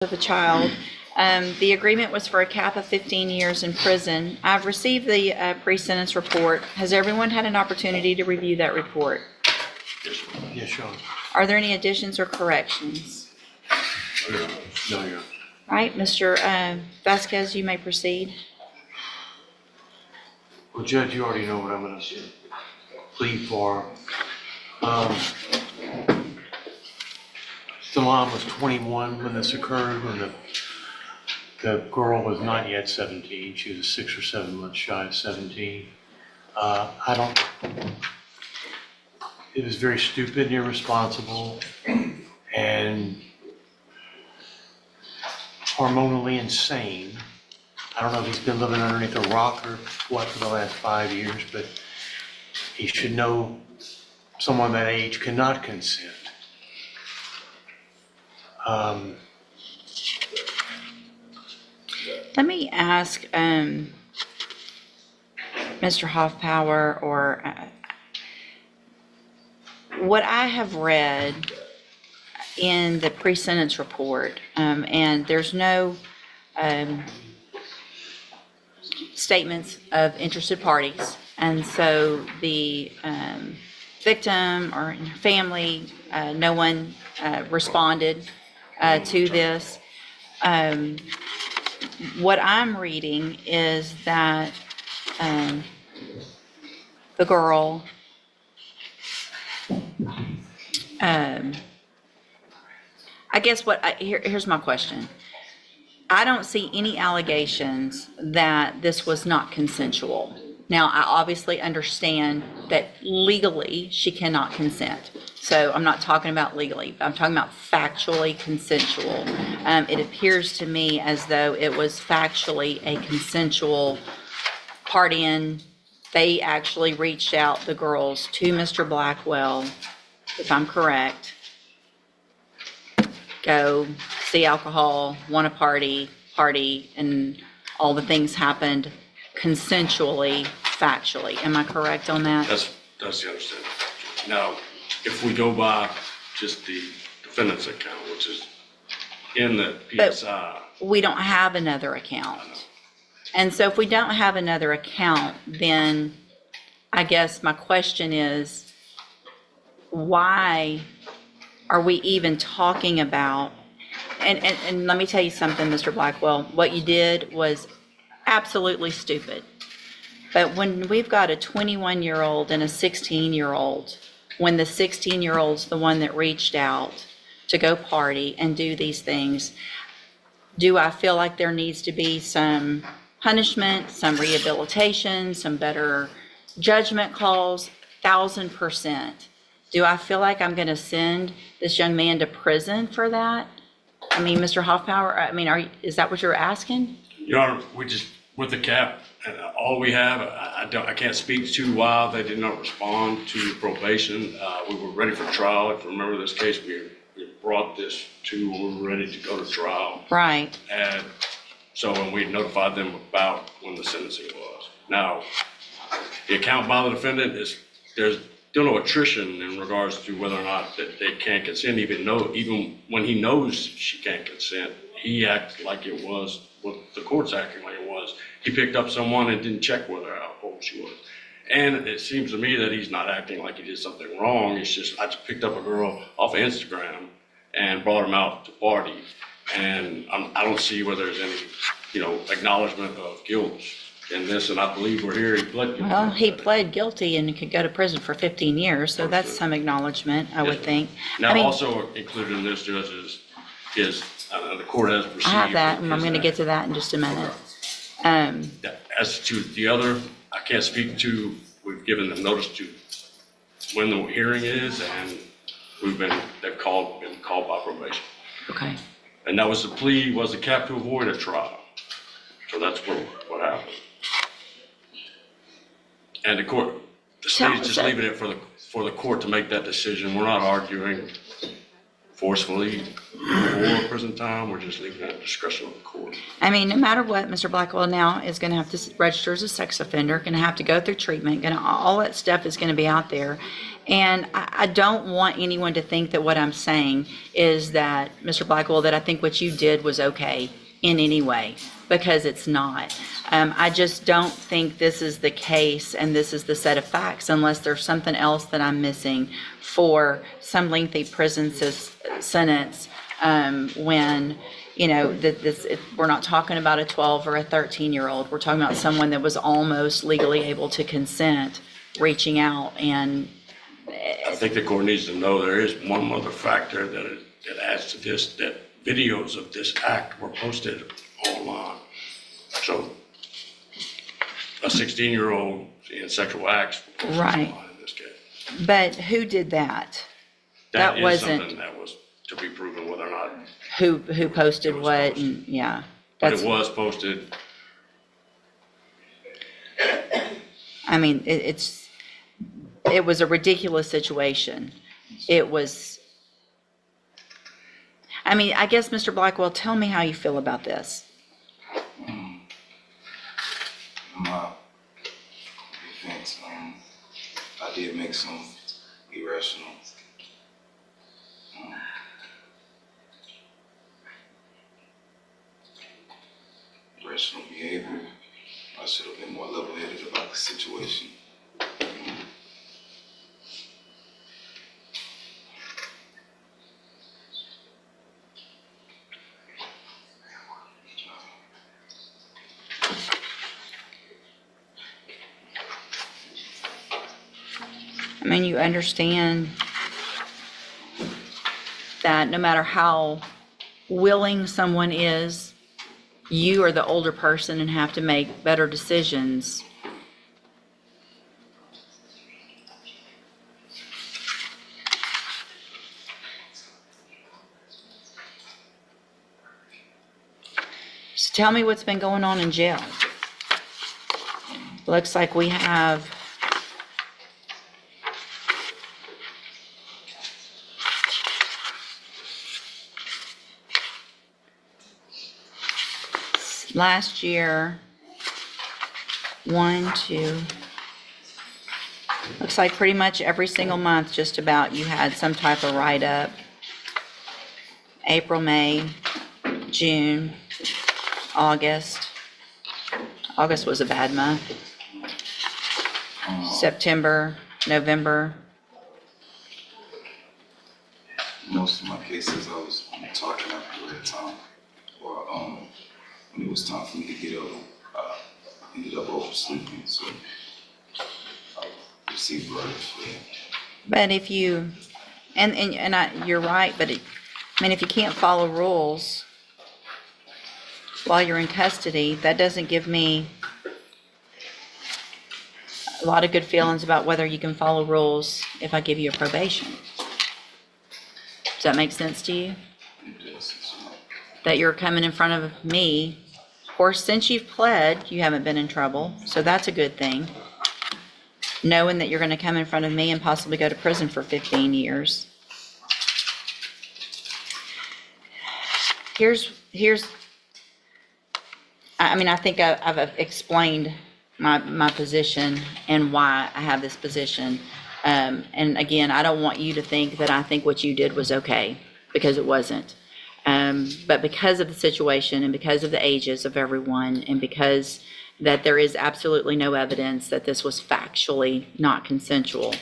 of the child. The agreement was for a cap of 15 years in prison. I've received the pre-sentence report. Has everyone had an opportunity to review that report? Yes, Your Honor. Are there any additions or corrections? No, Your Honor. All right, Mr. Vasquez, you may proceed. Well, Judge, you already know what I'm going to plead for. The mom was 21 when this occurred, when the girl was not yet 17. She was 6 or 7 months shy of 17. It was very stupid and irresponsible and hormonally insane. I don't know if he's been living underneath a rock or what for the last 5 years, but he should know someone that age cannot consent. Let me ask Mr. Hoffpower, or what I have read in the pre-sentence report, and there's no statements of interested parties, and so the victim or family, no one responded to this. What I'm reading is that the girl I guess here's my question. I don't see any allegations that this was not consensual. Now, I obviously understand that legally she cannot consent. So I'm not talking about legally, I'm talking about factually consensual. It appears to me as though it was factually a consensual partying. They actually reached out, the girls, to Mr. Blackwell, if I'm correct. Go see alcohol, want to party, and all the things happened consensually, factually. Am I correct on that? That's the understanding. Now, if we go by just the defendant's account, which is in the PSI. But we don't have another account. And so if we don't have another account, then I guess my question is, why are we even talking about, and let me tell you something, Mr. Blackwell, what you did was absolutely stupid. But when we've got a 21-year-old and a 16-year-old, when the 16-year-old's the one that reached out to go party and do these things, do I feel like there needs to be some punishment, some rehabilitation, some better judgment calls? 1000%. Do I feel like I'm going to send this young man to prison for that? I mean, Mr. Hoffpower, is that what you're asking? Your Honor, we just, with the cap, and all we have, I can't speak to why they did not respond to probation. We were ready for trial. If you remember this case, we brought this to, we were ready to go to trial. Right. And so when we notified them about when the sentencing was. Now, the account by the defendant is, there's still no attrition in regards to whether or not that they can't consent, even when he knows she can't consent, he acts like it was what the court's acting like it was. He picked up someone and didn't check with her how old she was. And it seems to me that he's not acting like he did something wrong. It's just, I just picked up a girl off of Instagram and brought him out to party. And I don't see where there's any, acknowledgement of guilt in this, and I believe we're here, he pled guilty. Well, he pled guilty and could go to prison for 15 years, so that's some acknowledgement, I would think. Now, also included in this, Judge, is the court has received. I have that, and I'm going to get to that in just a minute. As to the other, I can't speak to, we've given them notice to when the hearing is, and they've been called by probation. Okay. And that was the plea, was the cap to avoid a trial. So that's what happened. And the court, the state is just leaving it for the court to make that decision. We're not arguing forcefully for prison time, or just leaving it at the discretion of the court? I mean, no matter what, Mr. Blackwell now is going to have to register as a sex offender, going to have to go through treatment, all that stuff is going to be out there. And I don't want anyone to think that what I'm saying is that, Mr. Blackwell, that I think what you did was okay in any way, because it's not. I just don't think this is the case and this is the set of facts, unless there's something else that I'm missing for some lengthy prison sentence, when, you know, we're not talking about a 12 or a 13-year-old. We're talking about someone that was almost legally able to consent, reaching out. And I think the court needs to know there is one other factor that adds to this, that videos of this act were posted online. So a 16-year-old in sexual acts were posted Right. online in this case. But who did that? That is wasn't something that was to be proven whether or not, who posted It was what, posted. and yeah. but That's, it was posted. I mean, it was a ridiculous situation. It was, I mean, I guess, Mr. Blackwell, tell me how you feel about this. My defense, I did make some irrational behavior. I should have been more level-headed about the situation. I mean, you understand that no matter how willing someone is, you are the older person and have to make better decisions. So tell me what's been going on in jail. Looks like we have last year, looks like pretty much every single month, just about, you had some type of write-up. April, May, June, August. August was a bad month. September, November. Most of my cases, I was talking after the red time, or when it was time for me to get up, I ended up oversleeping, so I received verdicts for that. But if you, you're right, but I mean, if you can't follow rules while you're in custody, that doesn't give me a lot of good feelings about whether you can follow rules if I give you a probation. Does that make sense to you? It does, so, That you're coming in front of me. Of course, since you've pled, you haven't been in trouble, so that's a good thing. Knowing that you're going to come in front of me and possibly go to prison for 15 years. I mean, I think I've explained my position and why I have this position. And again, I don't want you to think that I think what you did was okay, because it wasn't. But because of the situation and because of the ages of everyone, and because that there is absolutely no evidence that this was factually not consensual,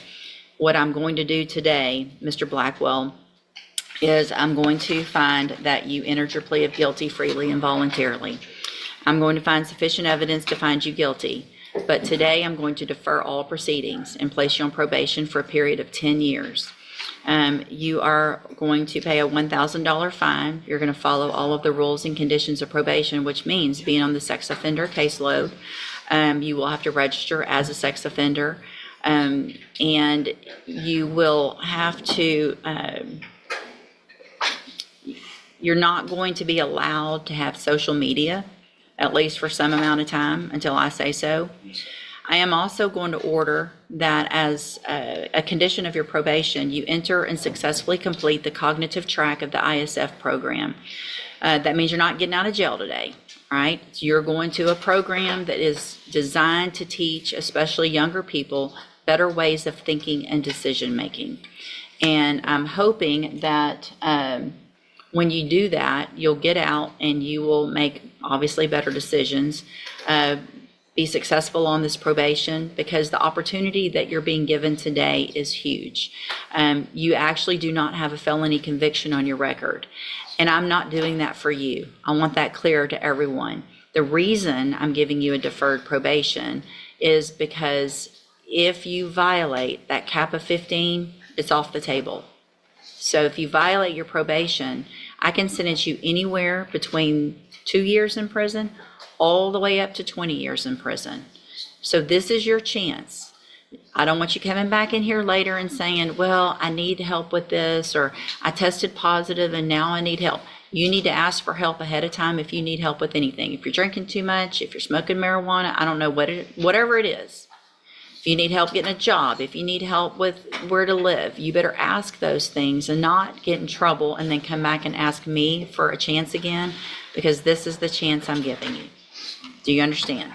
what I'm going to do today, Mr. Blackwell, is I'm going to find that you entered your plea of guilty freely and voluntarily. I'm going to find sufficient evidence to find you guilty. But today I'm going to defer all proceedings and place you on probation for a period of 10 years. You are going to pay a $1,000 fine. You're going to follow all of the rules and conditions of probation, which means being on the sex offender caseload. You will have to register as a sex offender. And you will have to, you're not going to be allowed to have social media, at least for some amount of time, until I say so. I am also going to order that as a condition of your probation, you enter and successfully complete the cognitive track of the ISF program. That means you're not getting out of jail today, right? You're going to a program that is designed to teach, especially younger people, better ways of thinking and decision-making. And I'm hoping that when you do that, you'll get out and you will make, obviously, better decisions, be successful on this probation, because the opportunity that you're being given today is huge. You actually do not have a felony conviction on your record. And I'm not doing that for you. I want that clear to everyone. The reason I'm giving you a deferred probation is because if you violate that cap of 15, it's off the table. So if you violate your probation, I can sentence you anywhere between 2 years in prison all the way up to 20 years in prison. So this is your chance. I don't want you coming back in here later and saying, well, I need help with this, or I tested positive and now I need help. You need to ask for help ahead of time if you need help with anything. If you're drinking too much, if you're smoking marijuana, I don't know whatever it is. If you need help getting a job, if you need help with where to live, you better ask those things and not get in trouble and then come back and ask me for a chance again, because this is the chance I'm giving you. Do you understand?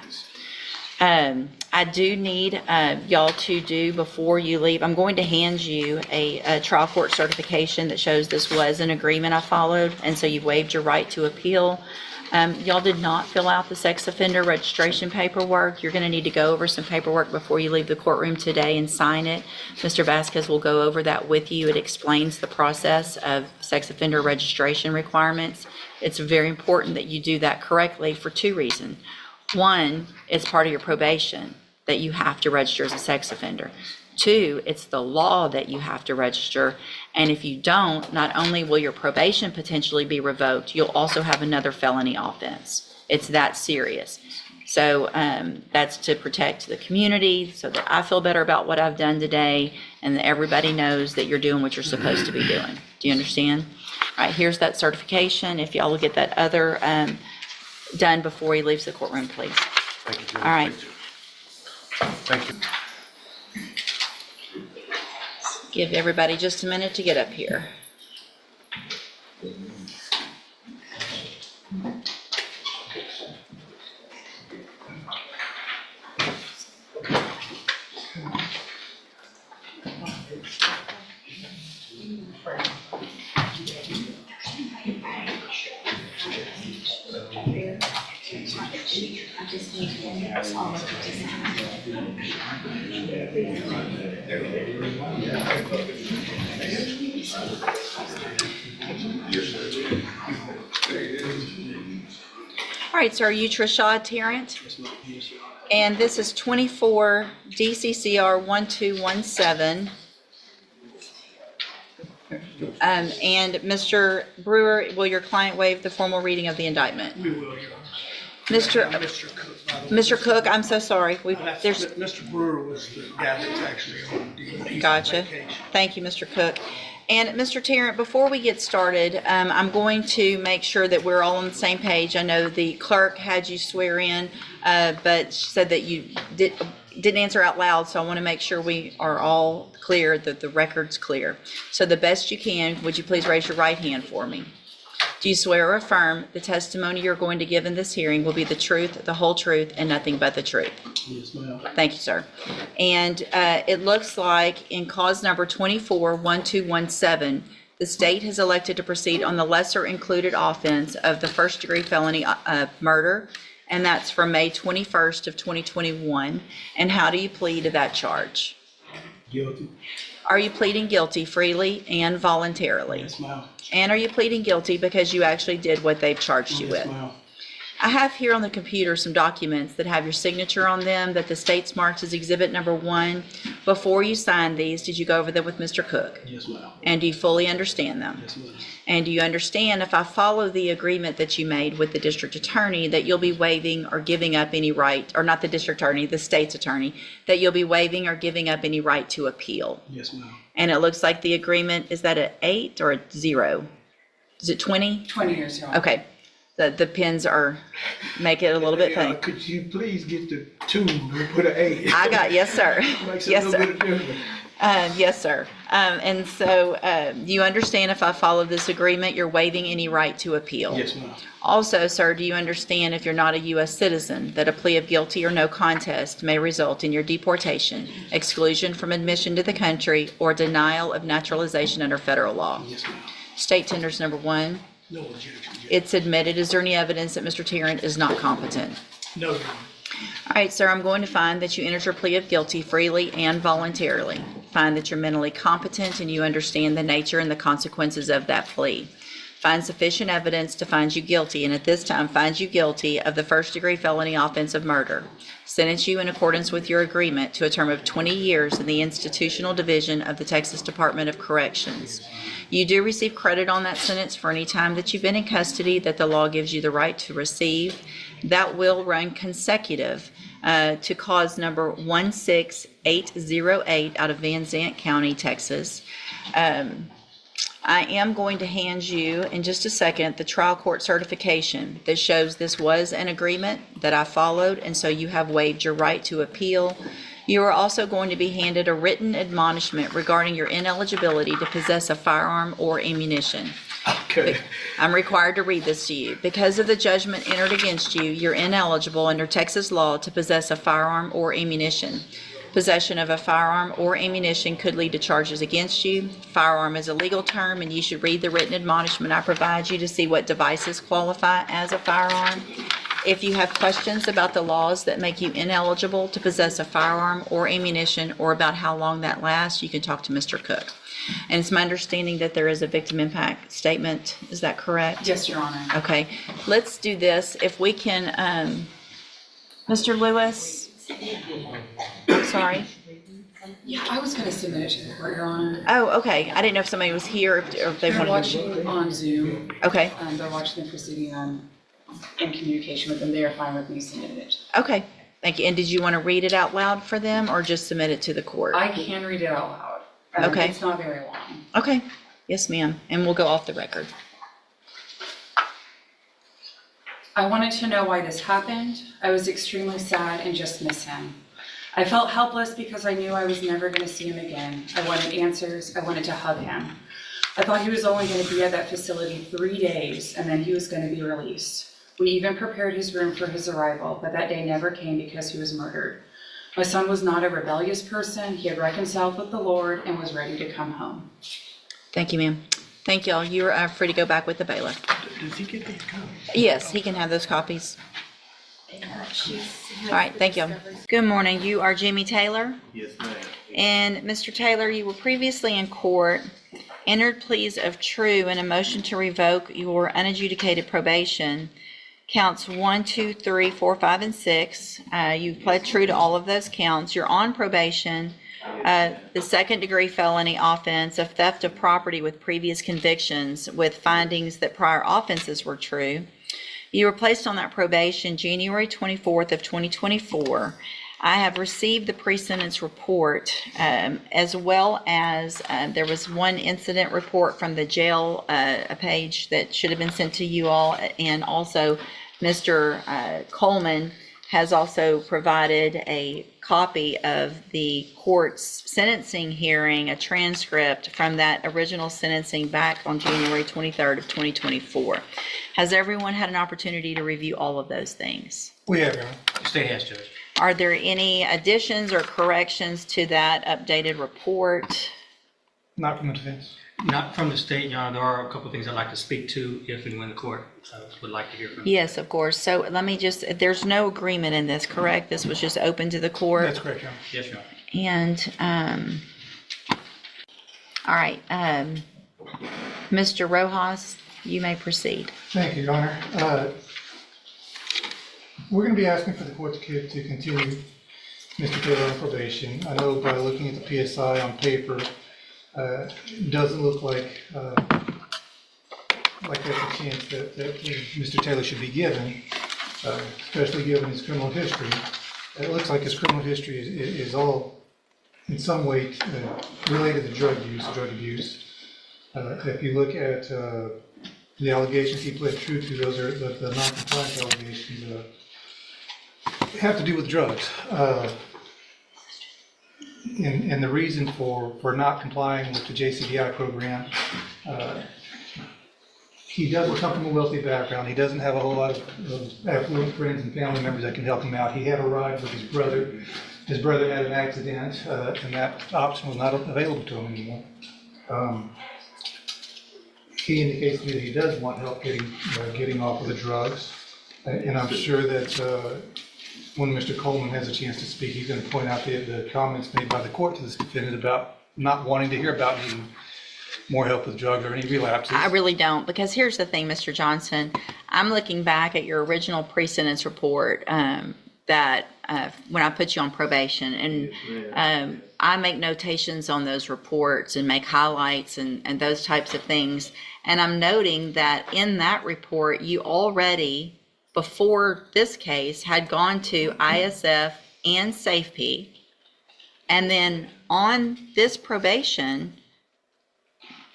I do need y'all to do, before you leave, I'm going to hand you a trial court certification that shows this was an agreement I followed, and so you've waived your right to appeal. Y'all did not fill out the sex offender registration paperwork. You're going to need to go over some paperwork before you leave the courtroom today and sign it. Mr. Vasquez will go over that with you. It explains the process of sex offender registration requirements. It's very important that you do that correctly for two reasons. One, it's part of your probation that you have to register as a sex offender. Two, it's the law that you have to register. And if you don't, not only will your probation potentially be revoked, you'll also have another felony offense. It's that serious. So that's to protect the community, so that I feel better about what I've done today and that everybody knows that you're doing what you're supposed to be doing. Do you understand? All right, here's that certification. If y'all will get that other done before he leaves the courtroom, please. Thank you, Judge. All right. Thank you. Give everybody just a minute to get up here. All right, so are you Trishad Tarrant? And this is 24 DCCR 1217. And Mr. Brewer, will your client waive the formal reading of the indictment? We will, Your Honor. Mr. Mr. Cook, by the way. Mr. Cook, I'm so sorry. There's. Mr. Brewer was the guy that's actually on duty. He's on Gotcha. vacation. Thank you, Mr. Cook. And Mr. Tarrant, before we get started, I'm going to make sure that we're all on the same page. I know the clerk had you swear in, but she said that you didn't answer out loud, so I want to make sure we are all clear, that the record's clear. So the best you can, would you please raise your right hand for me? Do you swear or affirm the testimony you're going to give in this hearing will be the truth, the whole truth, and nothing but the truth? Yes, ma'am. Thank you, sir. And it looks like in cause number 24-1217, the state has elected to proceed on the lesser included offense of the first-degree felony murder, and that's from May 21st of 2021. And how do you plead to that charge? Guilty. Are you pleading guilty freely and voluntarily? Yes, ma'am. And are you pleading guilty because you actually did what they've charged you Yes, with? ma'am. I have here on the computer some documents that have your signature on them that the state's marked as exhibit number 1. Before you signed these, did you go over them with Mr. Cook? Yes, ma'am. And do you fully understand them? Yes, ma'am. And do you understand, if I follow the agreement that you made with the district attorney, that you'll be waiving or giving up any right, or not the district attorney, the state's attorney, that you'll be waiving or giving up any right to appeal? Yes, ma'am. And it looks like the agreement, is that an 8 or a 0? Is it 20? 20 years, Your Honor. Okay. The pins are, make it a little bit funny. Could you please get the two and put an A? I got, yes, sir. Makes a Yes, little sir. bit of difference. Yes, sir. And so you understand if I follow this agreement, you're waiving any right to appeal? Yes, ma'am. Also, sir, do you understand if you're not a U.S. citizen, that a plea of guilty or no contest may result in your deportation, exclusion from admission to the country, or denial of naturalization under federal law? Yes, ma'am. State tenders number one. No objection, Judge. It's admitted. Is there any evidence that Mr. Tarrant is not competent? No, Your Honor. All right, sir, I'm going to find that you entered your plea of guilty freely and voluntarily. Find that you're mentally competent and you understand the nature and the consequences of that plea. Find sufficient evidence to find you guilty, and at this time, find you guilty of the first-degree felony offense of murder. Sentence you in accordance with your agreement to a term of 20 years in the institutional division of the Texas Department of Corrections. You do receive credit on that sentence for any time that you've been in custody that the law gives you the right to receive. That will run consecutive to cause number 16808 out of Van Zant County, Texas. I am going to hand you in just a second the trial court certification that shows this was an agreement that I followed, and so you have waived your right to appeal. You are also going to be handed a written admonishment regarding your ineligibility to possess a firearm or ammunition. Okay. I'm required to read this to you. Because of the judgment entered against you, you're ineligible under Texas law to possess a firearm or ammunition. Possession of a firearm or ammunition could lead to charges against you. Firearm is a legal term, and you should read the written admonishment I provide you to see what devices qualify as a firearm. If you have questions about the laws that make you ineligible to possess a firearm or ammunition, or about how long that lasts, you can talk to Mr. Cook. And it's my understanding that there is a victim impact statement. Is that correct? Yes, Your Honor. Okay, let's do this. If we can, Mr. Lewis, I'm sorry. Yeah, I was going to submit it to the court, Your Honor. Oh, okay. I didn't know if somebody was here or if they They're wanted watching on Zoom. Okay, They're watching the proceeding. I'm in communication with them. They are fine with me submitting it. okay. Thank you. And did you want to read it out loud for them or just submit it to the court? I can read it out loud. Okay. It's not very long. Okay. Yes, ma'am. And we'll go off the record. I wanted to know why this happened. I was extremely sad and just miss him. I felt helpless because I knew I was never going to see him again. I wanted answers. I wanted to hug him. I thought he was only going to be at that facility 3 days and then he was going to be released. We even prepared his room for his arrival, but that day never came because he was murdered. My son was not a rebellious person. He had reconciled with the Lord and was ready to come home. Thank you, ma'am. Thank y'all. You're free to go back with the bailiff. Does he get these copies? Yes, he can have those copies. All right, thank you. Good morning. You are Jimmy Taylor? Yes, ma'am. And Mr. Taylor, you were previously in court, entered pleas of true and a motion to revoke your unadjudicated probation. Counts 1, 2, 3, 4, 5, and 6. You pled true to all of those counts. You're on probation. The second-degree felony offense of theft of property with previous convictions with findings that prior offenses were true. You were placed on that probation January 24th of 2024. I have received the pre-sentence report, as well as there was one incident report from the jail, a page that should have been sent to you all, and also Mr. Coleman has also provided a copy of the court's sentencing hearing, a transcript from that original sentencing back on January 23rd of 2024. Has everyone had an opportunity to review all of those things? We have, Your Honor. State has, Judge. Are there any additions or corrections to that updated report? Not from the defense. Not from the state, Your Honor. There are a couple of things I'd like to speak to if and when the court would like to hear from you. Yes, of course. So let me just, there's no agreement in this, correct? This was just open to the court? That's correct, Your Honor. Yes, Your Honor. And, all right, Mr. Rojas, you may proceed. Thank you, Your Honor. We're going to be asking for the court to continue Mr. Taylor on probation. I know by looking at the PSI on paper, it doesn't look like there's a chance that Mr. Taylor should be given, especially given his criminal history. It looks like his criminal history is all in some way related to drug abuse. If you look at The allegations he pled true to, those are the non-compliance allegations, have to do with drugs. And the reason for not complying with the JCDI program, he doesn't come from a wealthy background. He doesn't have a whole lot of affluent friends and family members that can help him out. He had a ride with his brother. His brother had an accident, and that option was not available to him anymore. He indicates to me that he does want help getting off of the drugs. And I'm sure that when Mr. Coleman has a chance to speak, he's going to point out the comments made by the court to this defendant about not wanting to hear about needing more help with drugs or any relapses. I really don't, because here's the thing, Mr. Johnson. I'm looking back at your original pre-sentence report that when I put you on probation, and I make notations on those reports and make highlights and those types of things. And I'm noting that in that report, you already, before this case, had gone to ISF and SafeP. And then on this probation,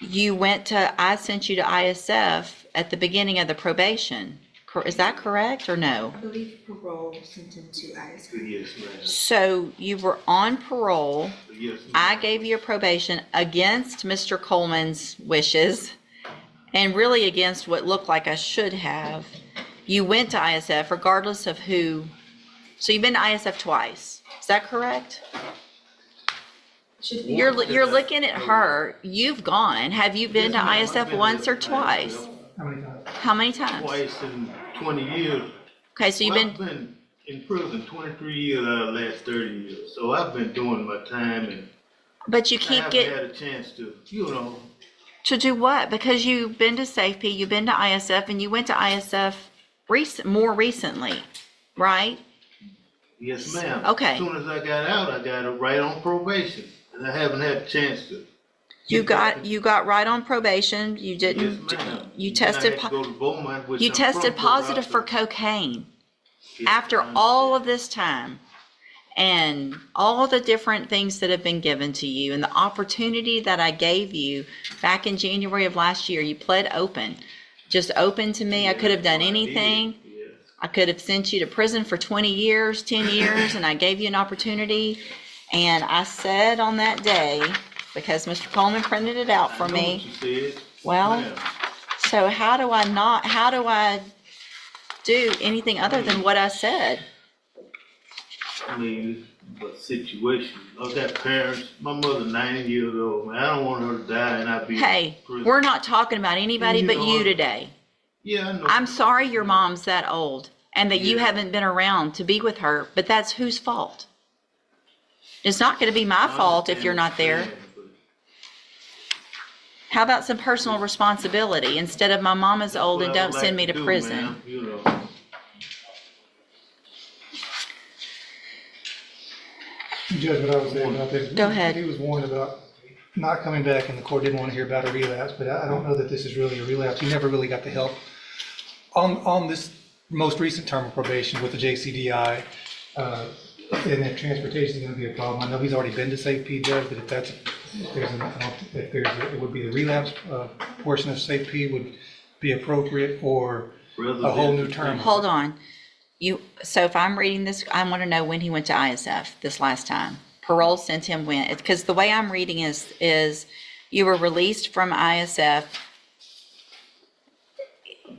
I sent you to ISF at the beginning of the probation. Is that correct or no? I believe parole sent him to ISF. Yes, ma'am. So you were on parole. Yes, ma'am. I gave you a probation against Mr. Coleman's wishes and really against what looked like I should have. You went to ISF regardless of who. So you've been to ISF twice. Is that correct? Should be. You're looking at her. You've gone. Have you been to ISF once or twice? How many times? How many times? Twice in 20 years. Okay, so you've Well, been, I've been in prison 23 years out of the last 30 years. So I've been doing my time, and but you I keep haven't had getting, a chance to, to do what? Because you've been to SafeP, you've been to ISF, and you went to ISF more recently, right? Yes, ma'am. Okay. As soon as I got out, I got it right on probation, and I haven't had a chance to. You got right on probation. You didn't. Yes, ma'am. You And then I tested. had to go to Beaumont, which You I'm tested from, positive for Colorado. cocaine Yes, after I all of understand. this time, and all the different things that have been given to you, and the opportunity that I gave you back in January of last year. You pled open, just open to me. I could have done Yes, I did. anything. Yes. I could have sent you to prison for 20 years, 10 years, and I gave you an opportunity. And I said on that day, because Mr. Coleman printed it out for I know me, what you said. well, Ma'am. so how do I do anything other than what I said? I mean, it's a situation. I've got parents. My mother 90 years old, man. I don't want her to die and I be Hey, in prison. we're not talking about anybody You but know you what? today. Yeah, I know. I'm sorry your mom's that old and that you Yeah. haven't been around to be with her, but that's whose fault? It's not going to be my I fault if understand you're what not there. saying, but How about some personal responsibility instead of my mom is old and what I don't would send like me to do, prison? ma'am, you know. Judge, what I was saying about this. Go ahead. He was warned about not coming back, and the court didn't want to hear about a relapse, but I don't know that this is really a relapse. He never really got the help. On this most recent term of probation with the JCDI, and if transportation is going to be a problem, I know he's already been to SafeP, Judge, but it would be the relapse portion of SafeP would be appropriate, or a whole new term. Hold on. So if I'm reading this, I want to know when he went to ISF this last time. Parole sent him when, because the way I'm reading is you were released from ISF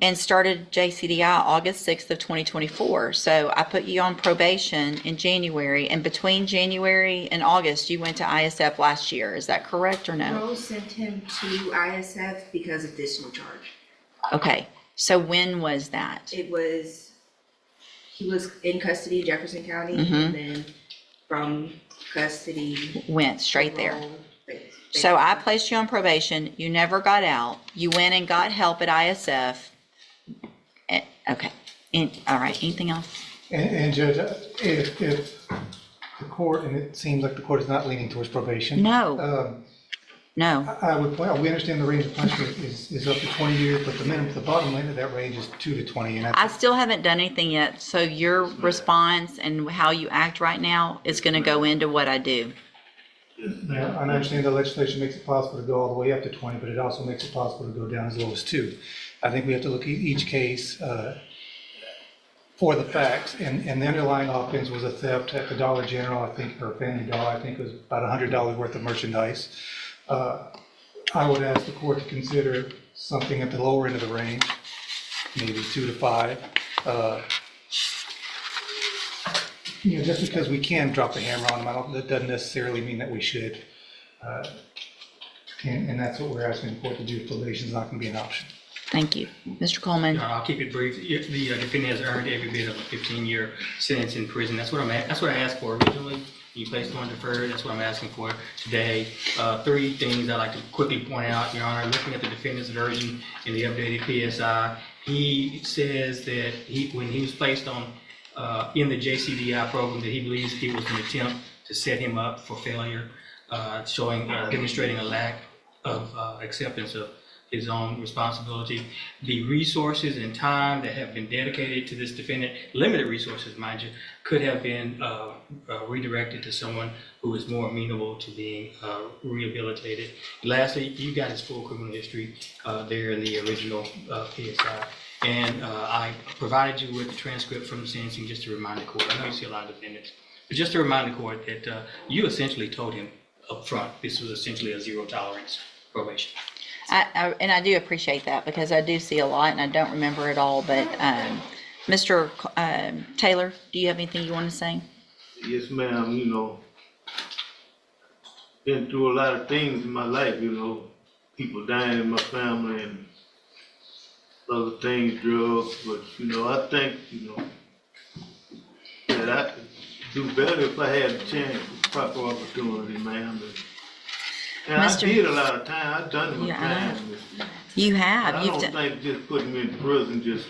and started JCDI August 6th of 2024. So I put you on probation in January, and between January and August, you went to ISF last year. Is that correct or no? Parole sent him to ISF because of this new charge. Okay. So when was that? He was in custody in Jefferson County, Mhm. and then from custody. Went straight there. parole, So I placed you on probation, you never got out, you went and got help at ISF. Okay, all right, anything else? And Judge, if the court, and it seems like the court is not leaning towards probation. No, no. I would point out, we understand the range of punishment is up to 20 years, but the bottom line of that range is 2 to 20. And I that's, still haven't done anything yet, so your response and how you act right now is gonna go into what I do. yeah, I understand the legislation makes it possible to go all the way up to 20, but it also makes it possible to go down as low as 2. I think we have to look at each case for the facts, and the underlying offense was a theft at the Dollar General, I think, or Family Dollar, I think it was about $100 worth of merchandise. I would ask the court to consider something at the lower end of the range, maybe 2 to 5. Just because we can drop the hammer on them, that doesn't necessarily mean that we should. And that's what we're asking the court to do. Probation is not going to be an option. Thank you. Mr. Coleman? I'll keep it brief. The defendant has earned every bit of a 15-year sentence in prison. That's what I asked for originally. You placed on deferred. That's what I'm asking for today. 3 things I'd like to quickly point out, Your Honor. Looking at the defendant's version in the updated PSI, he says that when he was placed on in the JCDI program, that he believes it was an attempt to set him up for failure, demonstrating a lack of acceptance of his own responsibility. The resources and time that have been dedicated to this defendant, limited resources, mind you, could have been redirected to someone who is more amenable to being rehabilitated. Lastly, you got his full criminal history there in the original PSI. And I provided you with the transcript from the sentencing just to remind the court. I know you see a lot of defendants, but just to remind the court that you essentially told him up front this was essentially a zero tolerance probation. And I do appreciate that because I do see a lot and I don't remember it all, but Mr. Taylor, do you have anything you want to say? Yes, ma'am. Been through a lot of things in my life, people dying in my family and other things, drugs, but, I think, that I could do better if I had a chance, proper opportunity, ma'am. And I did a lot of time. I've done my time. You have. I don't think just putting me in prison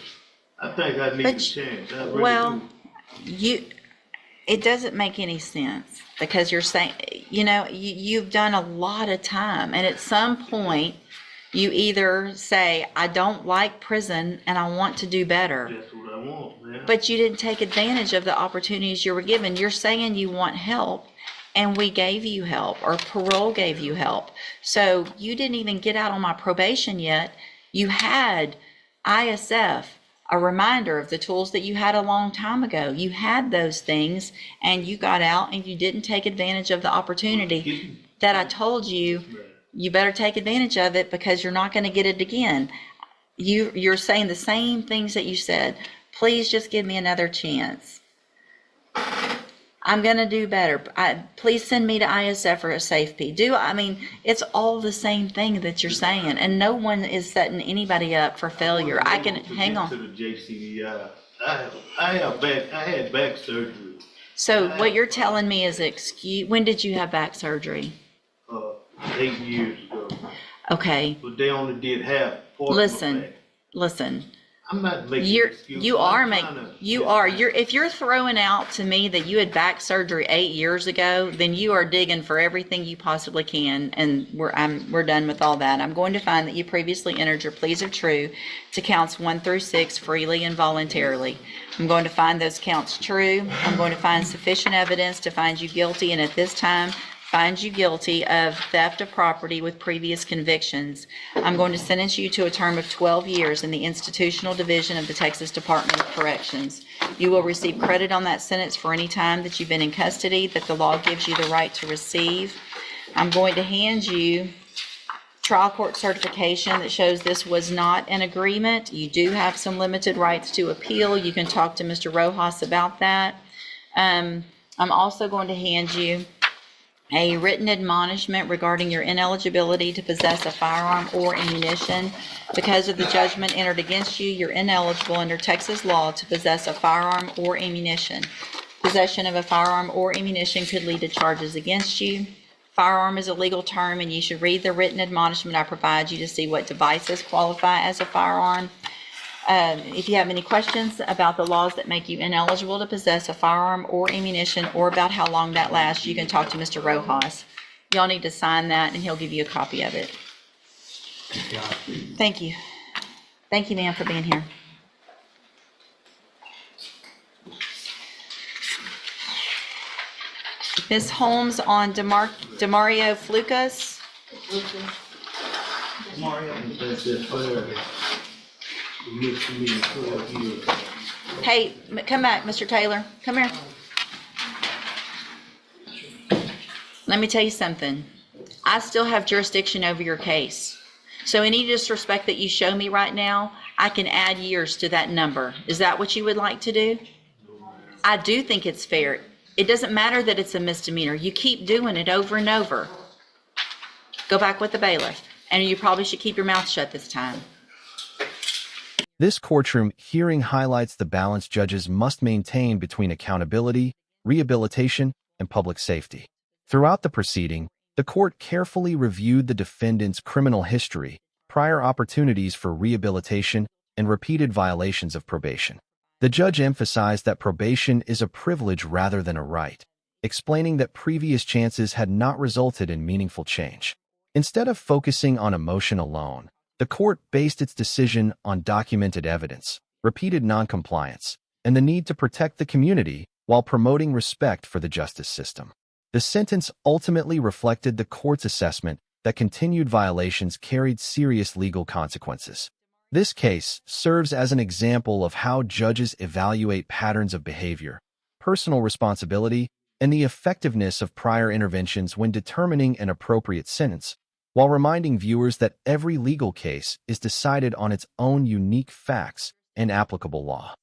I think I need a chance. I really do. It doesn't make any sense because you're saying, you've done a lot of time, and at some point, you either say, I don't like prison and I want to do better. That's what I want, man. But you didn't take advantage of the opportunities you were given. You're saying you want help, and we gave you help, or parole gave you help. So you didn't even get out on my probation yet. You had ISF, a reminder of the tools that you had a long time ago. You had those things, and you got out, and you didn't take advantage of the opportunity that I told you. You better take advantage of it because you're not going to get it again. You're saying the same things that you said. Please just give me another chance. I'm going to do better. Please send me to ISF or a safety. It's all the same thing that you're saying, and no one is setting anybody up for failure. I can hang on. To the JCDI. I had back surgery. So what you're telling me is when did you have back surgery? 8 years ago. Okay. But they only did half. Listen. I'm not making excuses. If you're throwing out to me that you had back surgery 8 years ago, then you are digging for everything you possibly can, and we're done with all that. I'm going to find that you previously entered your pleas are true to counts 1 through 6 freely and voluntarily. I'm going to find those counts true. I'm going to find sufficient evidence to find you guilty, and at this time, find you guilty of theft of property with previous convictions. I'm going to sentence you to a term of 12 years in the institutional division of the Texas Department of Corrections. You will receive credit on that sentence for any time that you've been in custody that the law gives you the right to receive. I'm going to hand you trial court certification that shows this was not an agreement. You do have some limited rights to appeal. You can talk to Mr. Rojas about that. I'm also going to hand you a written admonishment regarding your ineligibility to possess a firearm or ammunition. Because of the judgment entered against you, you're ineligible under Texas law to possess a firearm or ammunition. Possession of a firearm or ammunition could lead to charges against you. Firearm is a legal term, and you should read the written admonishment I provide you to see what devices qualify as a firearm. If you have any questions about the laws that make you ineligible to possess a firearm or ammunition, or about how long that lasts, you can talk to Mr. Rojas. Y'all need to sign that, and he'll give you a copy of it. Thank you. Thank you, ma'am, for being here. Ms. Holmes on Demario Flukas. That's it, whatever. misdemeanor 12 years. Hey, come back, Mr. Taylor, come here. Let me tell you something. I still have jurisdiction over your case. So any disrespect that you show me right now, I can add years to that number. Is that what you would like to do? I do think it's fair. It doesn't matter that it's a misdemeanor. You keep doing it over and over. Go back with the bailiff. And you probably should keep your mouth shut this time. This courtroom hearing highlights the balance judges must maintain between accountability, rehabilitation, and public safety. Throughout the proceeding, the court carefully reviewed the defendant's criminal history, prior opportunities for rehabilitation, and repeated violations of probation. The judge emphasized that probation is a privilege rather than a right, explaining that previous chances had not resulted in meaningful change. Instead of focusing on emotion alone, the court based its decision on documented evidence, repeated noncompliance, and the need to protect the community while promoting respect for the justice system. The sentence ultimately reflected the court's assessment that continued violations carried serious legal consequences. This case serves as an example of how judges evaluate patterns of behavior, personal responsibility, and the effectiveness of prior interventions when determining an appropriate sentence, while reminding viewers that every legal case is decided on its own unique facts and applicable law.